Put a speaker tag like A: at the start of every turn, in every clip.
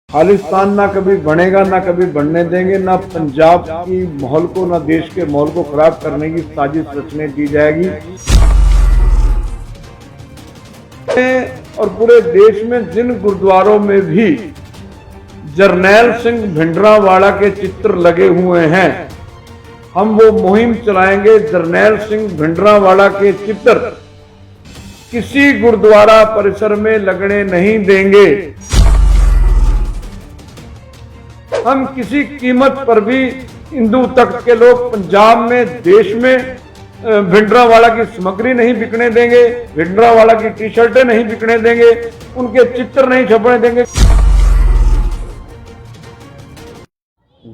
A: खालिस्तान ना कभी बनेगा, ना कभी बनने देंगे, ना पंजाब की माहौल को, ना देश के माहौल को खराब करने की साजिश रचने दी जाएगी। और पूरे देश में जिन गुरुद्वारों में भी जरनैल सिंह भिंडरावाला के चित्र लगे हुए हैं, हम वो मुहिम चलाएंगे। जरनैल सिंह भिंडरावाला के चित्र किसी गुरुद्वारा परिसर में लगने नहीं देंगे। हम किसी कीमत पर भी हिंदू तख्त के लोग पंजाब में, देश में भिंडरावाला की सामग्री नहीं बिकने देंगे, भिंडरावाला की टी शर्टें नहीं बिकने देंगे, उनके चित्र नहीं छपने देंगे।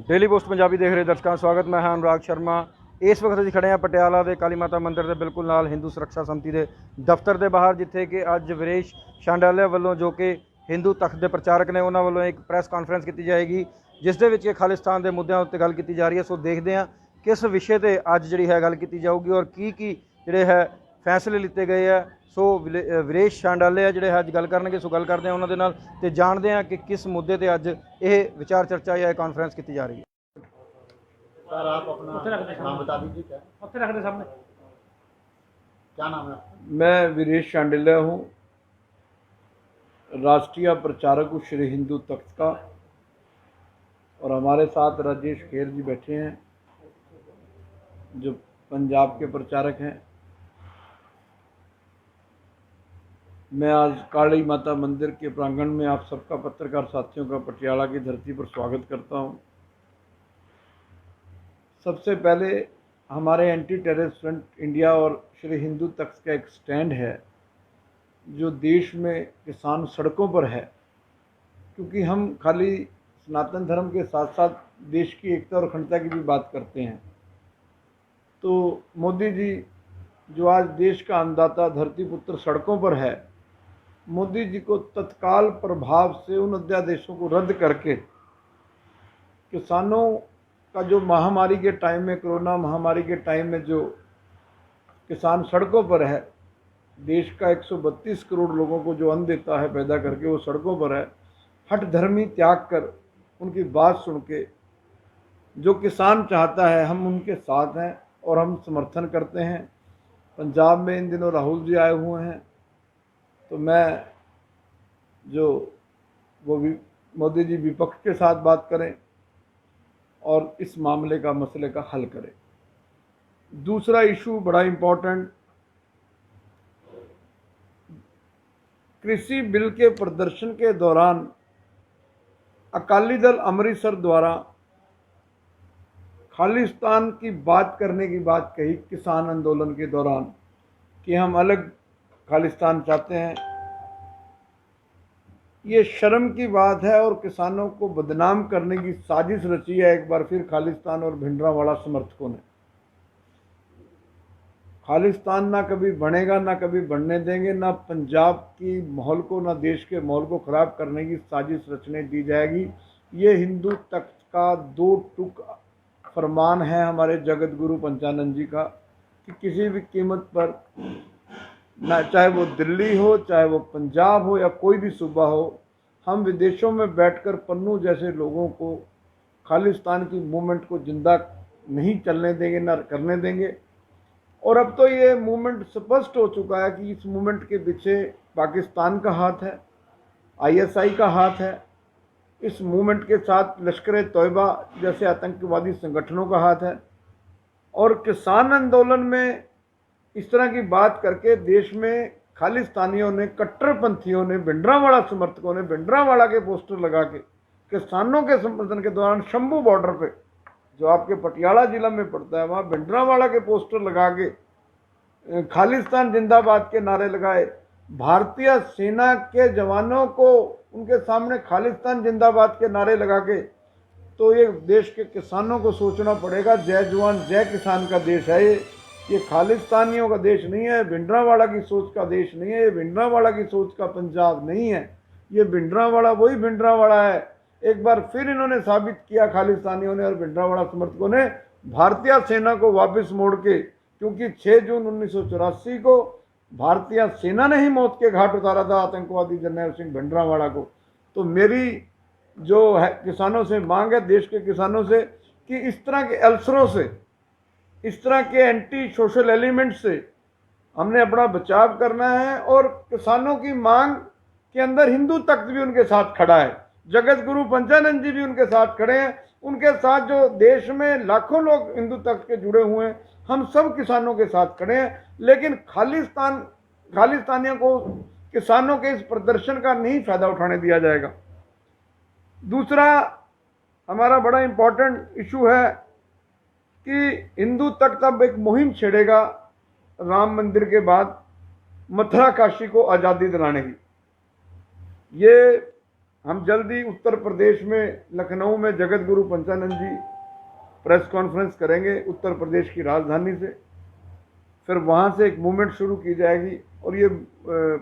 B: डेली पोस्ट पंजाबी देख रहे दर्शकों का स्वागत। मैं अनुराग शर्मा। इस वक्त ਅਸੀਂ खड़े हैं पटियाला के काली माता मंदिर के बिल्कुल नाल हिंदू सुरक्षा समिति के दफ्तर के बाहर, जिथे कि अज विरेश शांडालिया वालों जो कि हिंदू तख्त के प्रचारक ने, उन्होंने वालों एक प्रैस कॉन्फ्रेंस की जाएगी, जिस दे विच कि खालिस्तान के मुद्दों उत्ते गल की जा रही है। सो देखते हैं किस विषय पर अज जी है गल की जाऊगी और की जोड़े है फैसले लिते गए हैं। सो विरेश शांडालिया जोड़े है अज गल करनगे। सो गल करते हैं उन्होंने नाल ते जानते हैं कि किस मुद्दे पर अज ये विचार चर्चा या कॉन्फ्रेंस की जा रही है।
C: सर आप अपना नाम बता दीजिए। क्या रख दे सामने, क्या नाम है?
A: मैं विरेश शांडिल्या हूँ, राष्ट्रीय प्रचारक हूँ श्री हिंदू तख्त का, और हमारे साथ राजेश खेर जी बैठे हैं जो पंजाब के प्रचारक हैं। मैं आज काली माता मंदिर के प्रांगण में आप सबका, पत्रकार साथियों का पटियाला की धरती पर स्वागत करता हूँ। सबसे पहले हमारे एंटी टेररिस्ट फ्रंट इंडिया और श्री हिंदू तख्त का एक स्टैंड है जो देश में किसान सड़कों पर है, क्योंकि हम खाली सनातन धर्म के साथ साथ देश की एकता और अखंडता की भी बात करते हैं। तो मोदी जी जो आज देश का अन्नदाता, धरती पुत्र सड़कों पर है, मोदी जी को तत्काल प्रभाव से उन अध्यादेशों को रद्द करके किसानों का जो महामारी के टाइम में, कोरोना महामारी के टाइम में जो किसान सड़कों पर है, देश का 132 करोड़ लोगों को जो अन्न देता है पैदा करके, वो सड़कों पर है। हठ धर्मी त्याग कर उनकी बात सुन के जो किसान चाहता है, हम उनके साथ हैं और हम समर्थन करते हैं। पंजाब में इन दिनों राहुल जी आए हुए हैं, तो मैं जो वो मोदी जी विपक्ष के साथ बात करें और इस मामले का, मसले का हल करें। दूसरा इशू बड़ा इम्पोर्टेंट, कृषि बिल के प्रदर्शन के दौरान अकाली दल अमृतसर द्वारा खालिस्तान की बात करने की बात कही किसान आंदोलन के दौरान कि हम अलग खालिस्तान चाहते हैं। ये शर्म की बात है और किसानों को बदनाम करने की साजिश रची है एक बार फिर खालिस्तान और भिंडरावाला समर्थकों ने। खालिस्तान ना कभी बनेगा, ना कभी बनने देंगे, ना पंजाब की माहौल को, ना देश के माहौल को खराब करने की साजिश रचने दी जाएगी। ये हिंदू तख्त का 2 टुक फरमान है हमारे जगत गुरु पंचानंद जी का कि किसी भी कीमत पर, ना चाहे वो दिल्ली हो, चाहे वो पंजाब हो या कोई भी सूबा हो, हम विदेशों में बैठकर पन्नू जैसे लोगों को खालिस्तान की मूवमेंट को जिंदा नहीं चलने देंगे, ना करने देंगे। और अब तो ये मूवमेंट स्पष्ट हो चुका है कि इस मूवमेंट के पीछे पाकिस्तान का हाथ है, आईएसआई का हाथ है, इस मूवमेंट के साथ लश्कर तोयबा जैसे आतंकवादी संगठनों का हाथ है। और किसान आंदोलन में इस तरह की बात करके देश में खालिस्तानियों ने, कट्टरपंथियों ने, भिंडरावाला समर्थकों ने भिंडरावाला के पोस्टर लगा के किसानों के समर्थन के दौरान शंभू बॉर्डर पे, जो आपके पटियाला जिला में पड़ता है, वहाँ भिंडरावाला के पोस्टर लगा के खालिस्तान जिंदाबाद के नारे लगाए। भारतीय सेना के जवानों को उनके सामने खालिस्तान जिंदाबाद के नारे लगा के, तो ये देश के किसानों को सोचना पड़ेगा। जय जवान जय किसान का देश है ये खालिस्तानियों का देश नहीं है, भिंडरावाला की सोच का देश नहीं है, ये भिंडरावाला की सोच का पंजाब नहीं है। ये भिंडरावाला वही भिंडरावाला है। एक बार फिर इन्होंने साबित किया, खालिस्तानियों ने और भिंडरावाला समर्थकों ने, भारतीय सेना को वापस मोड़ के, क्योंकि 6 जून 1984 को भारतीय सेना ने ही मौत के घाट उतारा था आतंकवादी जरनैल सिंह भिंडरावाला को। तो मेरी जो है किसानों से मांग है, देश के किसानों से, कि इस तरह के अल्सरों से, इस तरह के एंटी सोशल एलिमेंट से हमने अपना बचाव करना है। और किसानों की मांग के अंदर हिंदू तख्त भी उनके साथ खड़ा है, जगत गुरु पंचानंद जी भी उनके साथ खड़े हैं। उनके साथ जो देश में लाखों लोग हिंदू तख्त के जुड़े हुए हैं, हम सब किसानों के साथ खड़े हैं। लेकिन खालिस्तानियों को किसानों के इस प्रदर्शन का नहीं फायदा उठाने दिया जाएगा। दूसरा हमारा बड़ा इंपॉर्टेंट इशू है कि हिंदू तख्त अब एक मुहिम छेड़ेगा राम मंदिर के बाद मथुरा काशी को आज़ादी दिलाने की। ये हम जल्दी उत्तर प्रदेश में लखनऊ में जगत गुरु पंचानंद जी प्रेस कॉन्फ्रेंस करेंगे उत्तर प्रदेश की राजधानी से। फिर वहाँ से एक मूवमेंट शुरू की जाएगी और ये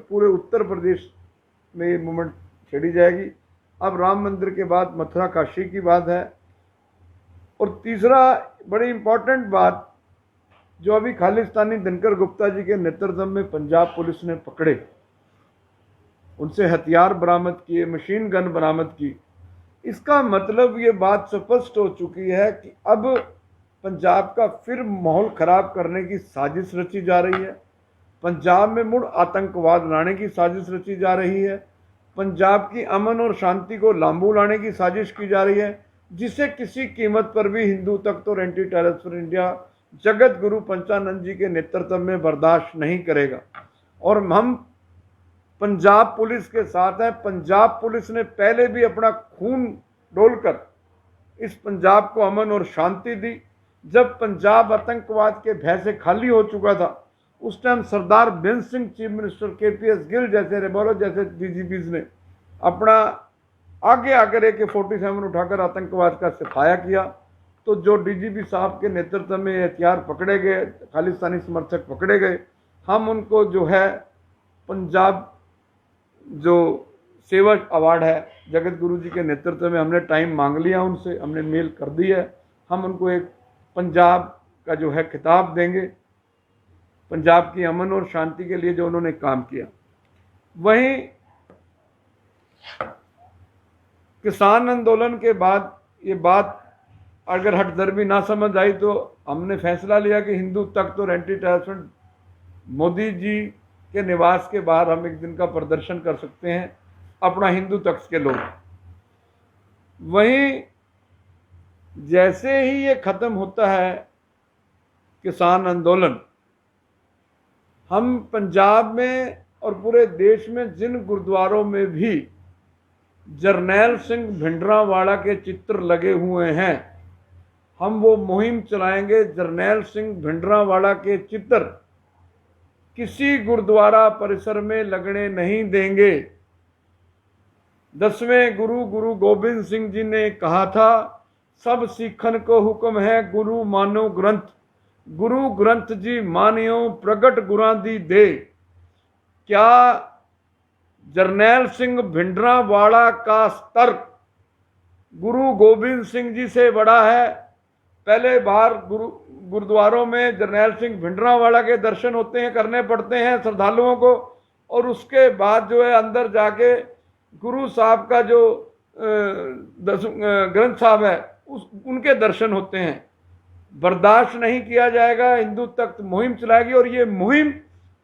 A: पूरे उत्तर प्रदेश में ये मूवमेंट छेड़ी जाएगी। अब राम मंदिर के बाद मथुरा काशी की बात है। और तीसरा बड़ी इम्पोर्टेंट बात, जो अभी खालिस्तानी दिनकर गुप्ता जी के नेतृत्व में पंजाब पुलिस ने पकड़े, उनसे हथियार बरामद किए, मशीन गन बरामद की, इसका मतलब ये बात स्पष्ट हो चुकी है कि अब पंजाब का फिर माहौल खराब करने की साजिश रची जा रही है। पंजाब में मुड़ आतंकवाद लाने की साजिश रची जा रही है। पंजाब की अमन और शांति को लांबू लाने की साजिश की जा रही है, जिसे किसी कीमत पर भी हिंदू तख्त और anti terrorist India Jagat Guru Panchanand जी के नेतृत्व में बर्दाश्त नहीं करेगा। और हम पंजाब पुलिस के साथ हैं। पंजाब पुलिस ने पहले भी अपना खून डोलकर इस पंजाब को अमन और शांति दी। जब पंजाब आतंकवाद के भय से खाली हो चुका था, उस time Sardar Beant Singh, chief minister KPS Gill जैसे, रेबोलो जैसे DGPs ने अपना आगे आकर AK-47 उठाकर आतंकवाद का सफाया किया। तो जो DGP साहब के नेतृत्व में हथियार पकड़े गए, खालिस्तानी समर्थक पकड़े गए, हम उनको जो है पंजाब जो सेवा अवार्ड है जगत गुरु जी के नेतृत्व में, हमने टाइम मांग लिया उनसे, हमने मेल कर दी है। हम उनको एक पंजाब का जो है खिताब देंगे, पंजाब की अमन और शांति के लिए जो उन्होंने काम किया। वहीं किसान आंदोलन के बाद ये बात अगर हठधर्मी ना समझ आई, तो हमने फैसला लिया कि हिंदू तख्त और एंटी टेररिस्ट मोदी जी के निवास के बाहर हम एक दिन का प्रदर्शन कर सकते हैं, अपना हिंदू तख्त के लोग। वहीं जैसे ही ये खत्म होता है किसान आंदोलन, हम पंजाब में और पूरे देश में जिन गुरुद्वारों में भी जरनैल सिंह भिंडरांवाला के चित्र लगे हुए हैं, हम वो मुहिम चलाएंगे। जरनैल सिंह भिंडरांवाला के चित्र किसी गुरुद्वारा परिसर में लगने नहीं देंगे। 10वें गुरु गुरु गोबिंद सिंह जी ने कहा था, सब सिखन को हुक्म है गुरु मानो ग्रंथ, गुरु ग्रंथ जी मानियो प्रगट गुरां दी दे। क्या जरनैल सिंह भिंडरांवाला का स्तर गुरु गोबिंद सिंह जी से बड़ा है? पहले बार गुरुद्वारों में जरनैल सिंह भिंडरांवाला के दर्शन होते हैं, करने पड़ते हैं श्रद्धालुओं को, और उसके बाद जो है अंदर जाके गुरु साहब का जो ग्रंथ साहब है उनके दर्शन होते हैं। बर्दाश्त नहीं किया जाएगा। हिंदू तख्त मुहिम चलाएगी, और ये मुहिम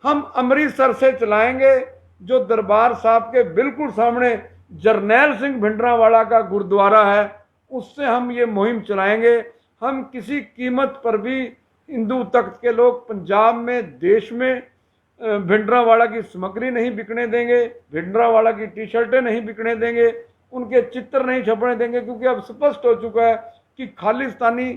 A: हम अमृतसर से चलाएंगे, जो दरबार साहब के बिल्कुल सामने जरनैल सिंह भिंडरांवाला का गुरुद्वारा है, उससे हम ये मुहिम चलाएंगे। हम किसी कीमत पर भी हिंदू तख्त के लोग पंजाब में, देश में भिंडरांवाला की सामग्री नहीं बिकने देंगे, भिंडरांवाला की टी-शर्टें नहीं बिकने देंगे, उनके चित्र नहीं छपने देंगे, क्योंकि अब स्पष्ट हो चुका है कि खालिस्तानी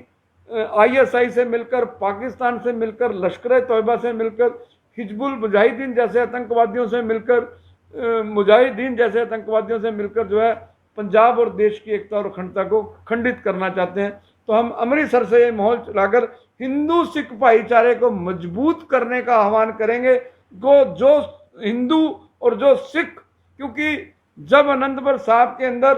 A: ISI से मिलकर, पाकिस्तान से मिलकर, लश्कर-ए-तौयबा से मिलकर, हिजबुल मुजाहिदीन जैसे आतंकवादियों से मिलकर, मुजाहिदीन जैसे आतंकवादियों से मिलकर जो है पंजाब और देश की एकता और अखंडता को खंडित करना चाहते हैं। तो हम अमृतसर से ये माहौल चलाकर हिंदू सिख भाईचारे को मजबूत करने का आह्वान करेंगे। जो हिंदू और जो सिख, क्योंकि जब आनंदपुर साहब के अंदर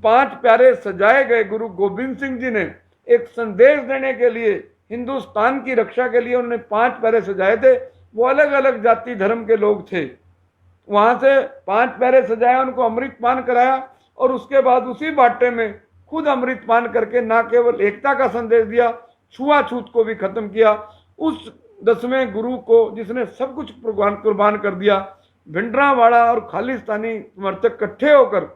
A: 5 प्यारे सजाए गए, गुरु गोबिंद सिंह जी ने एक संदेश देने के लिए, हिंदुस्तान की रक्षा के लिए उन्होंने 5 प्यारे सजाए थे। वो अलग अलग जाति धर्म के लोग थे, वहां से 5 प्यारे सजाया, उनको अमृत पान कराया, और उसके बाद उसी बाटे में खुद अमृत पान करके न केवल एकता का संदेश दिया, छुआछूत को भी खत्म किया। उस 10वें गुरु को जिसने सब कुछ कुर्बान कर दिया, भिंडरावाला और खालिस्तानी समर्थक इकट्ठे होकर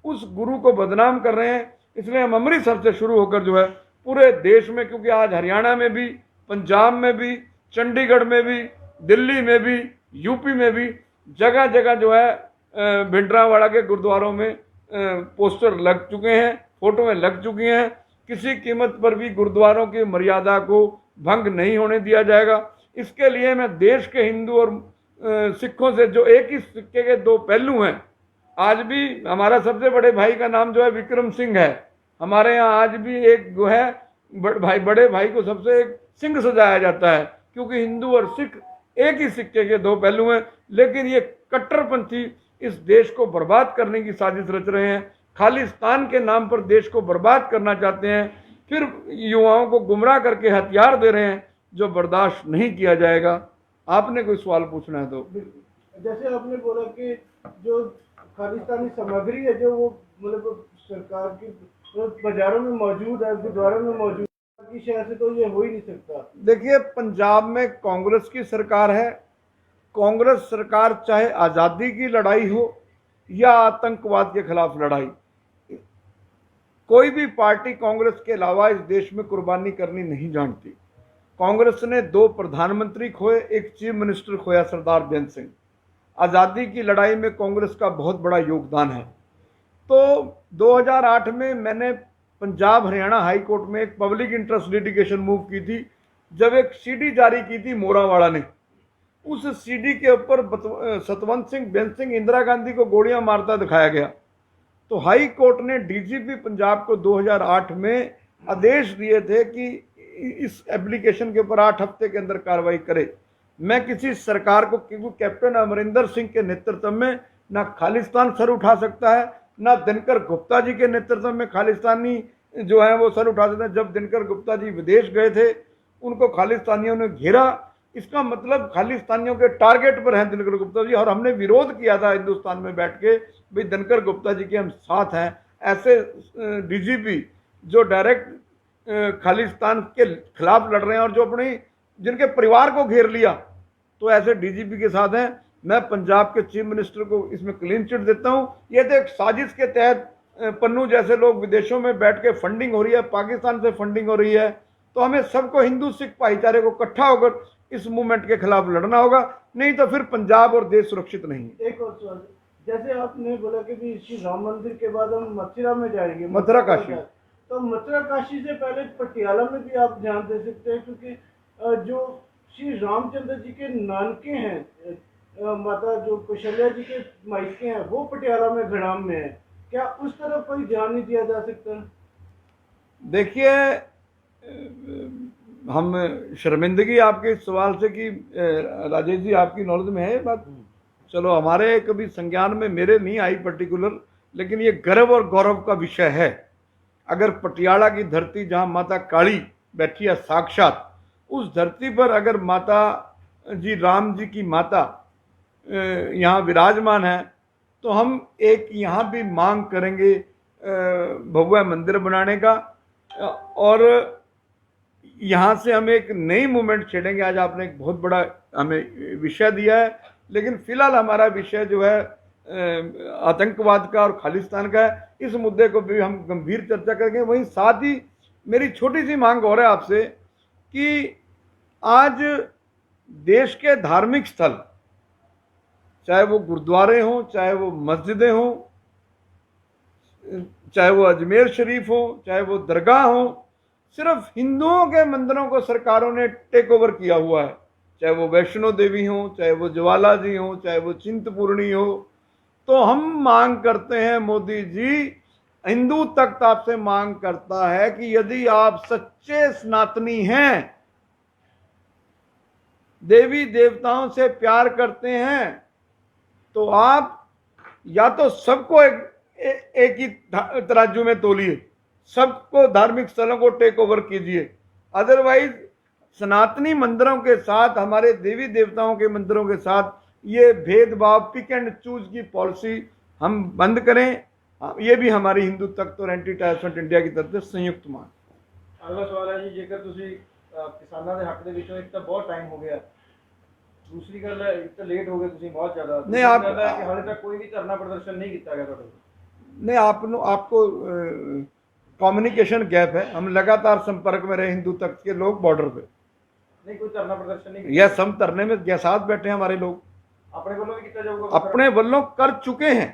A: उस गुरु को बदनाम कर रहे हैं। इसलिए हम अमृतसर से शुरू होकर जो है पूरे देश में, क्योंकि आज हरियाणा में भी, पंजाब में भी, चंडीगढ़ में भी, दिल्ली में भी, यूपी में भी जगह जगह जो है भिंडरावाला के गुरुद्वारों में पोस्टर लग चुके हैं, फोटो में लग चुकी हैं। किसी कीमत पर भी गुरुद्वारों की मर्यादा को भंग नहीं होने दिया जाएगा। इसके लिए मैं देश के हिंदू और सिखों से, जो एक ही सिक्के के दो पहलू हैं, आज भी हमारा सबसे बड़े भाई का नाम जो है विक्रम सिंह है। हमारे यहाँ आज भी एक जो है बड़े भाई को सबसे एक सिंह सजाया जाता है, क्योंकि हिंदू और सिख एक ही सिक्के के दो पहलू हैं। लेकिन ये कट्टरपंथी इस देश को बर्बाद करने की साजिश रच रहे हैं, खालिस्तान के नाम पर देश को बर्बाद करना चाहते हैं, फिर युवाओं को गुमराह करके हथियार दे रहे हैं, जो बर्दाश्त नहीं किया जाएगा। आपने कोई सवाल पूछना है तो।
D: जैसे आपने बोला कि जो खालिस्तानी सामग्री है, जो वो मतलब सरकार की बाजारों में मौजूद है, गुरुद्वारों में मौजूद की शहर से, तो ये हो ही नहीं सकता।
A: देखिए, पंजाब में कांग्रेस की सरकार है। कांग्रेस सरकार चाहे आज़ादी की लड़ाई हो या आतंकवाद के खिलाफ लड़ाई, कोई भी पार्टी कांग्रेस के अलावा इस देश में कुर्बानी करनी नहीं जानती। कांग्रेस ने 2 प्रधानमंत्री खोए, एक चीफ मिनिस्टर खोया, सरदार बेंत सिंह। आज़ादी की लड़ाई में कांग्रेस का बहुत बड़ा योगदान है। तो 2008 में मैंने पंजाब हरियाणा हाई कोर्ट में एक पब्लिक इंटरेस्ट लिटिगेशन मूव की थी, जब एक सीडी जारी की थी मोरावाला ने। उस सीडी के ऊपर सतवंत सिंह, बेंत सिंह, इंदिरा गांधी को गोलियां मारता दिखाया गया। तो हाई कोर्ट ने डीजीपी पंजाब को 2008 में आदेश दिए थे कि इस एप्लीकेशन के ऊपर 8 हफ्ते के अंदर कार्रवाई करे। मैं किसी सरकार को, क्योंकि कैप्टन अमरिंदर सिंह के नेतृत्व में ना खालिस्तान सर उठा सकता है, ना दिनकर गुप्ता जी के नेतृत्व में खालिस्तानी जो है वो सर उठा सकते हैं। जब दिनकर गुप्ता जी विदेश गए थे, उनको खालिस्तानियों ने घेरा। इसका मतलब खालिस्तानियों के टारगेट पर हैं दिनकर गुप्ता जी, और हमने विरोध किया था हिंदुस्तान में बैठ के, भाई दिनकर गुप्ता जी के हम साथ हैं। ऐसे डीजीपी जो डायरेक्ट खालिस्तान के खिलाफ लड़ रहे हैं और जो अपनी जिनके परिवार को घेर लिया, तो ऐसे डीजीपी के साथ हैं। मैं पंजाब के चीफ मिनिस्टर को इसमें क्लीन चिट देता हूं। ये तो एक साजिश के तहत पन्नू जैसे लोग विदेशों में बैठ के फंडिंग हो रही है, पाकिस्तान से फंडिंग हो रही है। तो हमें सबको, हिंदू सिख भाईचारे को इकट्ठा होकर इस मूवमेंट के खिलाफ लड़ना होगा, नहीं तो फिर पंजाब और देश सुरक्षित नहीं है।
D: एक और सवाल, जैसे आपने बोला कि भी श्री राम मंदिर के बाद हम मथुरा में जाएंगे,
A: मथुरा काशी,
D: तो मथुरा काशी से पहले पटियाला में भी आप ध्यान दे सकते हैं, क्योंकि जो श्री रामचंद्र जी के नानके हैं, माता जो कौशल्या जी के मायके हैं, वो पटियाला में घड़ाम में है। क्या उस तरफ कोई ध्यान नहीं दिया जा सकता?
A: देखिए, हम शर्मिंदगी आपके इस सवाल से कि राजेश जी आपकी नॉलेज में है बात, चलो हमारे कभी संज्ञान में मेरे नहीं आई पर्टिकुलर, लेकिन ये गर्व और गौरव का विषय है। अगर पटियाला की धरती जहाँ माता काली बैठी है साक्षात, उस धरती पर अगर माता जी राम जी की माता यहाँ विराजमान है, तो हम एक यहाँ भी मांग करेंगे भव्य मंदिर बनाने का, और यहाँ से हम एक नई मूवमेंट छेड़ेंगे। आज आपने एक बहुत बड़ा हमें विषय दिया है, लेकिन फिलहाल हमारा विषय जो है आतंकवाद का और खालिस्तान का है। इस मुद्दे को भी हम गंभीर चर्चा करेंगे। वहीं साथ ही मेरी छोटी सी मांग और है आपसे कि आज देश के धार्मिक स्थल, चाहे वो गुरुद्वारे हों, चाहे वो मस्जिदें हों, चाहे वो अजमेर शरीफ हो, चाहे वो दरगाह हो, सिर्फ हिंदुओं के मंदिरों को सरकारों ने टेक ओवर किया हुआ है। चाहे वो वैष्णो देवी हो, चाहे वो ज्वाला जी हो, चाहे वो चिंतपूर्णी हो। तो हम मांग करते हैं मोदी जी, हिंदू तख्त आपसे मांग करता है कि यदि आप सच्चे सनातनी हैं, देवी देवताओं से प्यार करते हैं, तो आप या तो सबको एक ही तराजू में तोलिए, सबको धार्मिक स्थलों को टेक ओवर कीजिए। अदरवाइज सनातनी मंदिरों के साथ, हमारे देवी देवताओं के मंदिरों के साथ ये भेदभाव, पिक एंड चूज की पॉलिसी हम बंद करें। ये भी हमारी हिंदू तख्त और एंटी टेररिस्ट इंडिया की तरफ से संयुक्त मांग।
B: अगला सवाल है जी, जेकर ਤੁਸੀਂ ਕਿਸਾਨਾਂ ਦੇ ਹੱਕ ਦੇ ਵਿੱਚੋਂ ਇੱਕ ਤਾਂ ਬਹੁਤ ਟਾਈਮ ਹੋ ਗਿਆ, ਦੂਸਰੀ ਗੱਲ ਹੈ ਇੱਕ ਤਾਂ ਲੇਟ ਹੋ ਗਏ ਤੁਸੀਂ ਬਹੁਤ ਜ਼ਿਆਦਾ,
A: ਨਹੀਂ ਆਪ
B: ਗੱਲ ਹੈ ਕਿ ਹਾਲੇ ਤੱਕ ਕੋਈ ਵੀ ਧਰਨਾ ਪ੍ਰਦਰਸ਼ਨ ਨਹੀਂ ਕੀਤਾ ਗਿਆ ਤੁਹਾਡੇ।
A: नहीं आपको कम्युनिकेशन गैप है, हम लगातार संपर्क में रहे हिंदू तख्त के लोग बॉर्डर पे।
B: नहीं कोई धरना प्रदर्शन नहीं
A: यस, हम धरने में साथ बैठे हैं, हमारे लोग
B: अपने ਵੱਲੋਂ भी किया जाऊगा,
A: अपने वल्लों कर चुके हैं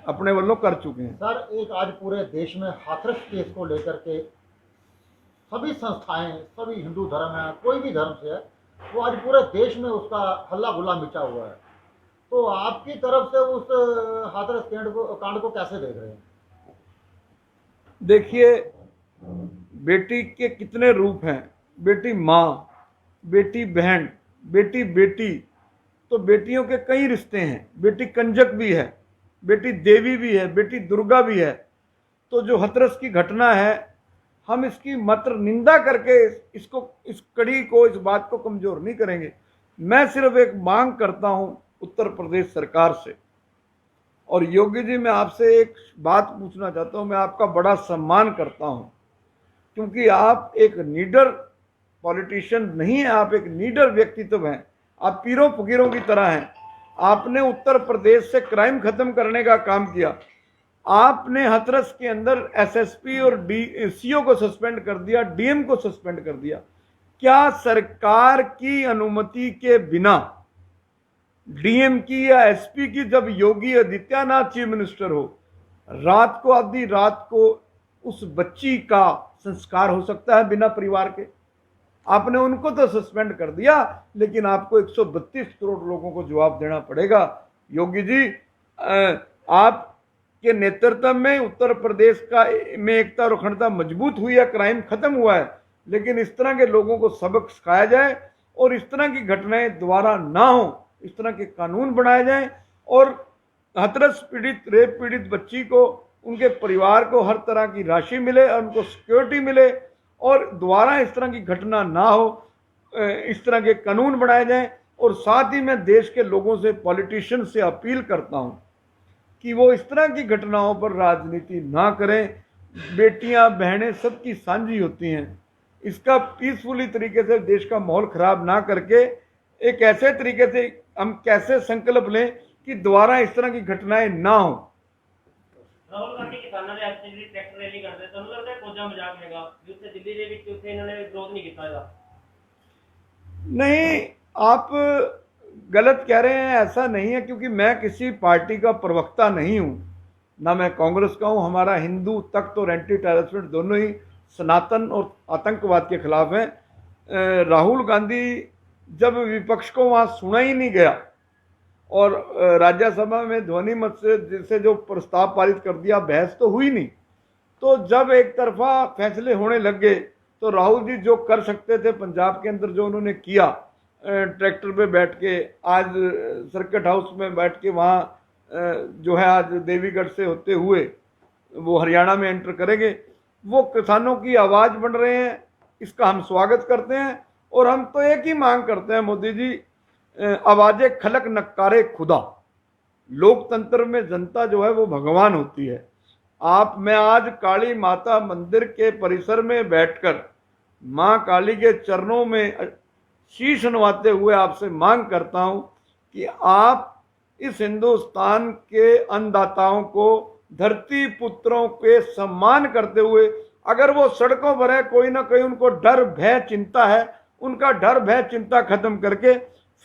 A: अपने वल्लों कर चुके हैं।
C: सर, एक आज पूरे देश में हाथरस केस को लेकर के सभी संस्थाएं, सभी हिंदू धर्म है, कोई भी धर्म से है, वो आज पूरे देश में उसका हल्ला गुल्ला मचा हुआ है। तो आपकी तरफ से उस हाथरस कांड को कैसे देख रहे हैं?
A: देखिए, बेटी के कितने रूप हैं, बेटी माँ, बेटी बहन, बेटी बेटी, तो बेटियों के कई रिश्ते हैं। बेटी कंजक भी है, बेटी देवी भी है, बेटी दुर्गा भी है। तो जो हाथरस की घटना है, हम इसकी मात्र निंदा करके इस कड़ी को, इस बात को कमजोर नहीं करेंगे। मैं सिर्फ एक मांग करता हूं उत्तर प्रदेश सरकार से। और योगी जी, मैं आपसे एक बात पूछना चाहता हूं। मैं आपका बड़ा सम्मान करता हूं, क्योंकि आप एक नीडर पॉलिटिशियन नहीं है, आप एक नीडर व्यक्तित्व हैं। आप पीरों फकीरों की तरह हैं। आपने उत्तर प्रदेश से क्राइम खत्म करने का काम किया। आपने हाथरस के अंदर एसएसपी और सीओ को सस्पेंड कर दिया, डीएम को सस्पेंड कर दिया। क्या सरकार की अनुमति के बिना, डीएम की या एसपी की, जब योगी आदित्यनाथ चीफ मिनिस्टर हो, रात को आधी रात को उस बच्ची का संस्कार हो सकता है बिना परिवार के? आपने उनको तो सस्पेंड कर दिया, लेकिन आपको 132 करोड़ लोगों को जवाब देना पड़ेगा। योगी जी, आपके नेतृत्व में उत्तर प्रदेश में एकता और अखंडता मजबूत हुई है, क्राइम खत्म हुआ है, लेकिन इस तरह के लोगों को सबक सिखाया जाए और इस तरह की घटनाएं दोबारा ना हो, इस तरह के कानून बनाए जाएं और हाथरस पीड़ित, रेप पीड़ित बच्ची को, उनके परिवार को हर तरह की राशि मिले और उनको सिक्योरिटी मिले और दोबारा इस तरह की घटना ना हो, इस तरह के कानून बनाए जाएं। और साथ ही मैं देश के लोगों से, पॉलिटिशियन से अपील करता हूं कि वो इस तरह की घटनाओं पर राजनीति ना करें। बेटियां, बहनें सबकी साझी होती हैं। इसका पीसफुली तरीके से देश का माहौल खराब ना करके एक ऐसे तरीके से हम कैसे संकल्प लें कि दोबारा इस तरह की घटनाएं ना हो।
E: ਰਾਹੁਲ ਗਾਂਧੀ ਕਿਸਾਨਾਂ ਦੇ ਹੱਕ 'ਚ ਜਿਹੜੀ ਟਰੈਕਟਰ ਰੈਲੀ ਕਰਦੇ, ਤੁਹਾਨੂੰ ਲੱਗਦਾ ਕੋਝਾ ਮਜ਼ਾਕ ਹੈਗਾ ਵੀ ਉੱਥੇ ਦਿੱਲੀ ਦੇ ਵਿੱਚ ਉੱਥੇ ਇਹਨਾਂ ਨੇ ਵਿਰੋਧ ਨਹੀਂ ਕੀਤਾ ਇਹਦਾ?
A: नहीं, आप गलत कह रहे हैं, ऐसा नहीं है, क्योंकि मैं किसी पार्टी का प्रवक्ता नहीं हूँ, ना मैं कांग्रेस का हूँ। हमारा हिंदू तख्त और एंटी टेररिस्ट दोनों ही सनातन और आतंकवाद के खिलाफ हैं। राहुल गांधी, जब विपक्ष को वहाँ सुना ही नहीं गया और राज्यसभा में ध्वनि मत से जो प्रस्ताव पारित कर दिया, बहस तो हुई नहीं, तो जब एक तरफा फैसले होने लग गए तो राहुल जी जो कर सकते थे पंजाब के अंदर, जो उन्होंने किया, ट्रैक्टर पे बैठ के, आज सर्किट हाउस में बैठ के वहाँ जो है, आज देवीगढ़ से होते हुए वो हरियाणा में एंटर करेंगे, वो किसानों की आवाज़ बन रहे हैं। इसका हम स्वागत करते हैं और हम तो एक ही मांग करते हैं, मोदी जी, आवाज़े खलक नकारे खुदा। लोकतंत्र में जनता जो है वो भगवान होती है। मैं आज काली माता मंदिर के परिसर में बैठकर माँ काली के चरणों में शीश नवाते हुए आपसे मांग करता हूँ कि आप इस हिंदुस्तान के अन्नदाताओं को, धरती पुत्रों के सम्मान करते हुए, अगर वो सड़कों पर है, कोई ना कोई उनको डर भय चिंता है, उनका डर भय चिंता खत्म करके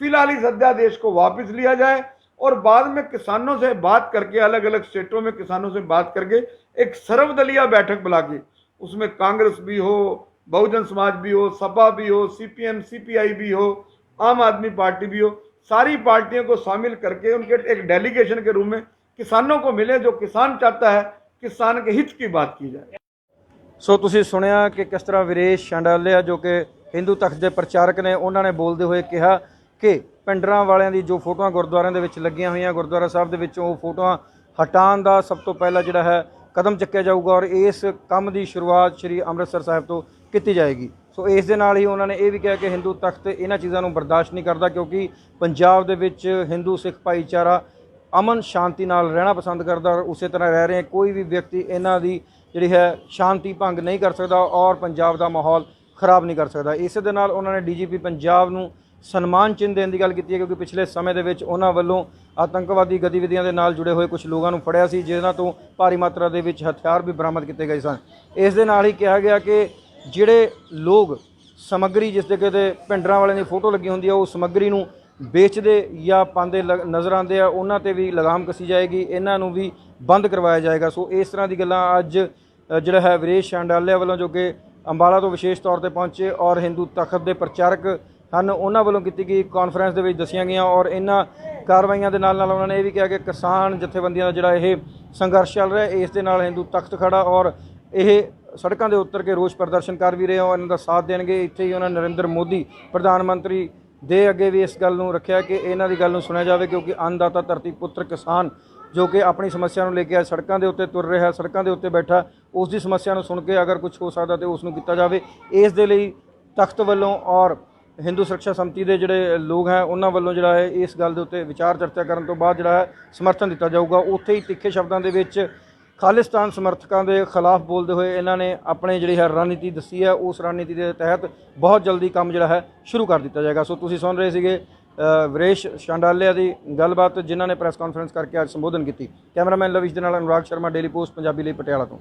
A: फिलहाल इस अध्यादेश को वापस लिया जाए और बाद में किसानों से बात करके, अलग अलग स्टेटों में किसानों से बात करके एक सर्वदलीय बैठक बुला के, उसमें कांग्रेस भी हो, बहुजन समाज भी हो, सपा भी हो, सीपीएम सीपीआई भी हो, आम आदमी पार्टी भी हो, सारी पार्टियों को शामिल करके उनके एक डेलीगेशन के रूप में किसानों को मिले। जो किसान चाहता है, किसान के हित की बात की जाए।
B: ਸੋ ਤੁਸੀਂ ਸੁਣਿਆ ਕਿ ਕਿਸ ਤਰ੍ਹਾਂ ਵੀਰੇਸ਼ ਸ਼ਾਂਡਾਲਿਆ, ਜੋ ਕਿ ਹਿੰਦੂ ਤਖਤ ਦੇ ਪ੍ਰਚਾਰਕ ਨੇ, ਉਹਨਾਂ ਨੇ ਬੋਲਦੇ ਹੋਏ ਕਿਹਾ ਕਿ ਪਿੰਡਰਾਂ ਵਾਲਿਆਂ ਦੀ ਜੋ ਫੋਟੋਆਂ ਗੁਰਦੁਆਰਿਆਂ ਦੇ ਵਿੱਚ ਲੱਗੀਆਂ ਹੋਈਆਂ, ਗੁਰਦੁਆਰਾ ਸਾਹਿਬ ਦੇ ਵਿੱਚੋਂ ਉਹ ਫੋਟੋਆਂ ਹਟਾਉਣ ਦਾ ਸਭ ਤੋਂ ਪਹਿਲਾਂ ਜਿਹੜਾ ਹੈ ਕਦਮ ਚੱਕਿਆ ਜਾਊਗਾ ਔਰ ਇਸ ਕੰਮ ਦੀ ਸ਼ੁਰੂਆਤ ਸ਼੍ਰੀ ਅੰਮ੍ਰਿਤਸਰ ਸਾਹਿਬ ਤੋਂ ਕੀਤੀ ਜਾਏਗੀ। ਸੋ ਇਸ ਦੇ ਨਾਲ ਹੀ ਉਹਨਾਂ ਨੇ ਇਹ ਵੀ ਕਿਹਾ ਕਿ ਹਿੰਦੂ ਤਖਤ ਇਹਨਾਂ ਚੀਜ਼ਾਂ ਨੂੰ ਬਰਦਾਸ਼ਤ ਨਹੀਂ ਕਰਦਾ, ਕਿਉਂਕਿ ਪੰਜਾਬ ਦੇ ਵਿੱਚ ਹਿੰਦੂ ਸਿੱਖ ਭਾਈਚਾਰਾ ਅਮਨ ਸ਼ਾਂਤੀ ਨਾਲ ਰਹਿਣਾ ਪਸੰਦ ਕਰਦਾ ਔਰ ਉਸੇ ਤਰ੍ਹਾਂ ਰਹਿ ਰਹੇ। ਕੋਈ ਵੀ ਵਿਅਕਤੀ ਇਹਨਾਂ ਦੀ ਜਿਹੜੀ ਹੈ ਸ਼ਾਂਤੀ ਭੰਗ ਨਹੀਂ ਕਰ ਸਕਦਾ ਔਰ ਪੰਜਾਬ ਦਾ ਮਾਹੌਲ ਖਰਾਬ ਨਹੀਂ ਕਰ ਸਕਦਾ। ਇਸੇ ਦੇ ਨਾਲ ਉਹਨਾਂ ਨੇ ਡੀਜੀਪੀ ਪੰਜਾਬ ਨੂੰ ਸਨਮਾਨ ਚਿੰਨ੍ਹ ਦੇਣ ਦੀ ਗੱਲ ਕੀਤੀ ਹੈ, ਕਿਉਂਕਿ ਪਿਛਲੇ ਸਮੇਂ ਦੇ ਵਿੱਚ ਉਹਨਾਂ ਵੱਲੋਂ ਆਤੰਕਵਾਦੀ ਗਤੀਵਿਧੀਆਂ ਦੇ ਨਾਲ ਜੁੜੇ ਹੋਏ ਕੁਝ ਲੋਕਾਂ ਨੂੰ ਫੜਿਆ ਸੀ, ਜਿਨ੍ਹਾਂ ਤੋਂ ਭਾਰੀ ਮਾਤਰਾ ਦੇ ਵਿੱਚ ਹਥਿਆਰ ਵੀ ਬਰਾਮਦ ਕੀਤੇ ਗਏ ਸਨ। ਇਸ ਦੇ ਨਾਲ ਹੀ ਕਿਹਾ ਗਿਆ ਕਿ ਜਿਹੜੇ ਲੋਕ ਸਮੱਗਰੀ ਜਿਸ ਦੇ ਕਿਤੇ ਭਿੰਡਰਾਂ ਵਾਲਿਆਂ ਦੀ ਫੋਟੋ ਲੱਗੀ ਹੁੰਦੀ ਹੈ ਉਹ ਸਮੱਗਰੀ ਨੂੰ ਵੇਚਦੇ ਜਾਂ ਪਾਉਂਦੇ ਨਜ਼ਰ ਆਉਂਦੇ ਆ, ਉਹਨਾਂ ਤੇ ਵੀ ਲਗਾਮ ਕੱਸੀ ਜਾਏਗੀ, ਇਹਨਾਂ ਨੂੰ ਵੀ ਬੰਦ ਕਰਵਾਇਆ ਜਾਏਗਾ। ਸੋ ਇਸ ਤਰ੍ਹਾਂ ਦੀ ਗੱਲਾਂ ਅੱਜ ਜਿਹੜਾ ਹੈ ਵੀਰੇਸ਼ ਸ਼ਾਂਡਾਲਿਆ ਵੱਲੋਂ, ਜੋ ਕਿ ਅੰਬਾਲਾ ਤੋਂ ਵਿਸ਼ੇਸ਼ ਤੌਰ ਤੇ ਪਹੁੰਚੇ ਔਰ ਹਿੰਦੂ ਤਖਤ ਦੇ ਪ੍ਰਚਾਰਕ ਹਨ, ਉਹਨਾਂ ਵੱਲੋਂ ਕੀਤੀ ਗਈ ਕਾਨਫਰੰਸ ਦੇ ਵਿੱਚ ਦੱਸੀਆਂ ਗਈਆਂ। ਔਰ ਇਹਨਾਂ ਕਾਰਵਾਈਆਂ ਦੇ ਨਾਲ ਨਾਲ ਉਹਨਾਂ ਨੇ ਇਹ ਵੀ ਕਿਹਾ ਕਿ ਕਿਸਾਨ ਜਥੇਬੰਦੀਆਂ ਦਾ ਜਿਹੜਾ ਇਹ ਸੰਘਰਸ਼ ਚੱਲ ਰਿਹਾ, ਇਸ ਦੇ ਨਾਲ ਹਿੰਦੂ ਤਖਤ ਖੜਾ ਔਰ ਇਹ ਸੜਕਾਂ ਦੇ ਉੱਤਰ ਕੇ ਰੋਸ ਪ੍ਰਦਰਸ਼ਨ ਕਰ ਵੀ ਰਹੇ ਹੋ, ਇਹਨਾਂ ਦਾ ਸਾਥ ਦੇਣਗੇ। ਇੱਥੇ ਹੀ ਉਹਨਾਂ ਨਰਿੰਦਰ ਮੋਦੀ ਪ੍ਰਧਾਨ ਮੰਤਰੀ ਦੇ ਅੱਗੇ ਵੀ ਇਸ ਗੱਲ ਨੂੰ ਰੱਖਿਆ ਕਿ ਇਹਨਾਂ ਦੀ ਗੱਲ ਨੂੰ ਸੁਣਿਆ ਜਾਵੇ, ਕਿਉਂਕਿ ਅੰਨਦਾਤਾ ਧਰਤੀ ਪੁੱਤਰ ਕਿਸਾਨ ਜੋ ਕਿ ਆਪਣੀ ਸਮੱਸਿਆ ਨੂੰ ਲੈ ਕੇ ਸੜਕਾਂ ਦੇ ਉੱਤੇ ਤੁਰ ਰਿਹਾ, ਸੜਕਾਂ ਦੇ ਉੱਤੇ ਬੈਠਾ, ਉਸ ਦੀ ਸਮੱਸਿਆ ਨੂੰ ਸੁਣ ਕੇ ਅਗਰ ਕੁਝ ਹੋ ਸਕਦਾ ਤਾਂ ਉਸ ਨੂੰ ਕੀਤਾ ਜਾਵੇ। ਇਸ ਦੇ ਲਈ ਤਖਤ ਵੱਲੋਂ ਔਰ ਹਿੰਦੂ ਸੁਰੱਖਿਆ ਸੰਮਤੀ ਦੇ ਜਿਹੜੇ ਲੋਕ ਹੈ ਉਹਨਾਂ ਵੱਲੋਂ ਜਿਹੜਾ ਹੈ ਇਸ ਗੱਲ ਦੇ ਉੱਤੇ ਵਿਚਾਰ ਚਰਚਾ ਕਰਨ ਤੋਂ ਬਾਅਦ ਜਿਹੜਾ ਹੈ ਸਮਰਥਨ ਦਿੱਤਾ ਜਾਊਗਾ। ਉੱਥੇ ਹੀ ਤਿੱਖੇ ਸ਼ਬਦਾਂ ਦੇ ਵਿੱਚ ਖਾਲਿਸਤਾਨ ਸਮਰਥਕਾਂ ਦੇ ਖਿਲਾਫ ਬੋਲਦੇ ਹੋਏ ਇਹਨਾਂ ਨੇ ਆਪਣੇ ਜਿਹੜੀ ਹੈ ਰਣਨੀਤੀ ਦੱਸੀ ਹੈ, ਉਸ ਰਣਨੀਤੀ ਦੇ ਤਹਿਤ ਬਹੁਤ ਜਲਦੀ ਕੰਮ ਜਿਹੜਾ ਹੈ ਸ਼ੁਰੂ ਕਰ ਦਿੱਤਾ ਜਾਏਗਾ। ਸੋ ਤੁਸੀਂ ਸੁਣ ਰਹੇ ਸੀਗੇ ਵੀਰੇਸ਼ ਸ਼ਾਂਡਾਲਿਆ ਦੀ ਗੱਲਬਾਤ, ਜਿਨ੍ਹਾਂ ਨੇ ਪ੍ਰੈਸ ਕਾਨਫਰੰਸ ਕਰਕੇ ਅੱਜ ਸੰਬੋਧਨ ਕੀਤੀ। ਕੈਮਰਾਮੈਨ ਲਵਿਸ਼ ਦੇ ਨਾਲ ਅਨੁਰਾਗ ਸ਼ਰਮਾ, ਡੇਲੀ ਪੋਸਟ ਪੰਜਾਬੀ ਲਈ ਪਟਿਆਲਾ ਤੋਂ।